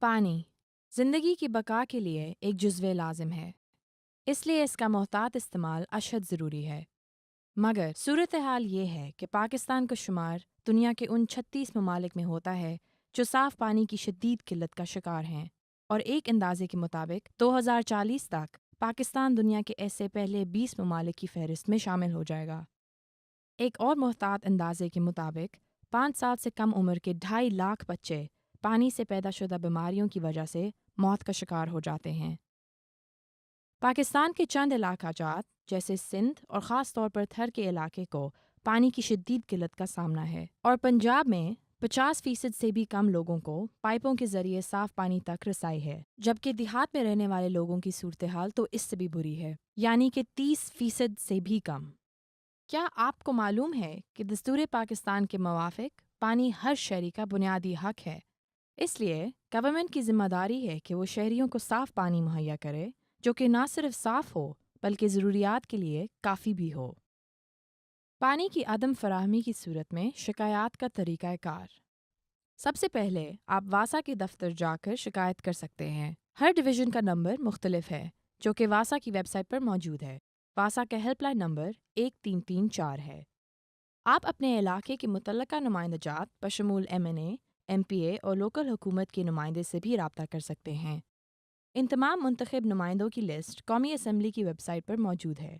پانی زندگی کی بقا کے لیے ایک جزو لازم ہے، اس لیے اس کا محتاط استعمال اشد ضروری ہے۔ مگر صورتحال یہ ہے کہ پاکستان کا شمار دنیا کے ان 36 ممالک میں ہوتا ہے جو صاف پانی کی شدید قلت کا شکار ہیں، اور ایک اندازے کے مطابق 2040 تک پاکستان دنیا کے ایسے پہلے 20 ممالک کی فہرست میں شامل ہو جائے گا۔ ایک اور محتاط اندازے کے مطابق 5 سال سے کم عمر کے 2.5 لاکھ بچے پانی سے پیدا شدہ بیماریوں کی وجہ سے موت کا شکار ہو جاتے ہیں۔ پاکستان کے چند علاقہ جات جیسے سندھ اور خاص طور پر تھر کے علاقے کو پانی کی شدید قلت کا سامنا ہے، اور پنجاب میں 50% سے بھی کم لوگوں کو پائپوں کے ذریعے صاف پانی تک رسائی ہے، جبکہ دیہات میں رہنے والے لوگوں کی صورتحال تو اس سے بھی بری ہے، یعنی کہ 30% سے بھی کم۔ کیا آپ کو معلوم ہے کہ دستور پاکستان کے موافق پانی ہر شہری کا بنیادی حق ہے؟ اس لیے گورنمنٹ کی ذمہ داری ہے کہ وہ شہریوں کو صاف پانی مہیا کرے، جو کہ نہ صرف صاف ہو بلکہ ضروریات کے لیے کافی بھی ہو۔ پانی کی عدم فراہمی کی صورت میں شکایات کا طریقہ کار۔ سب سے پہلے آپ واسا کے دفتر جا کر شکایت کر سکتے ہیں۔ ہر ڈویژن کا نمبر مختلف ہے، جو کہ واسا کی ویب سائٹ پر موجود ہے۔ واسا کا ہیلپ لائن نمبر 1334 ہے۔ آپ اپنے علاقے کے متعلقہ نمائندہ جات بشمول MNA، MPA اور لوکل حکومت کے نمائندے سے بھی رابطہ کر سکتے ہیں۔ ان تمام منتخب نمائندوں کی لسٹ قومی اسمبلی کی ویب سائٹ پر موجود ہے۔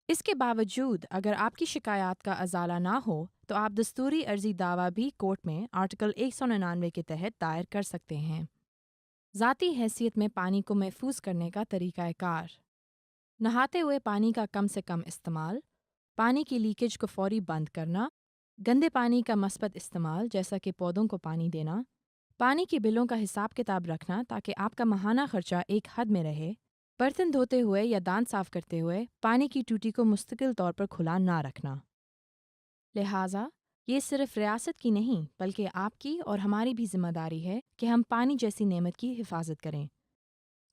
اس کے باوجود اگر آپ کی شکایات کا ازالہ نہ ہو تو آپ دستوری عرضی دعویٰ بھی کورٹ میں آرٹیکل 199 کے تحت دائر کر سکتے ہیں۔ ذاتی حیثیت میں پانی کو محفوظ کرنے کا طریقہ کار۔ نہاتے ہوئے پانی کا کم سے کم استعمال، پانی کی لیکیج کو فوری بند کرنا، گندے پانی کا مثبت استعمال جیسا کہ پودوں کو پانی دینا، پانی کی بلوں کا حساب کتاب رکھنا تاکہ آپ کا ماہانہ خرچہ ایک حد میں رہے، برتن دھوتے ہوئے یا دانت صاف کرتے ہوئے پانی کی ٹوٹی کو مستقل طور پر کھلا نہ رکھنا۔ لہٰذا یہ صرف ریاست کی نہیں بلکہ آپ کی اور ہماری بھی ذمہ داری ہے کہ ہم پانی جیسی نعمت کی حفاظت کریں،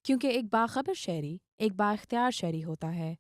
کیونکہ ایک باخبر شہری ایک بااختیار شہری ہوتا ہے۔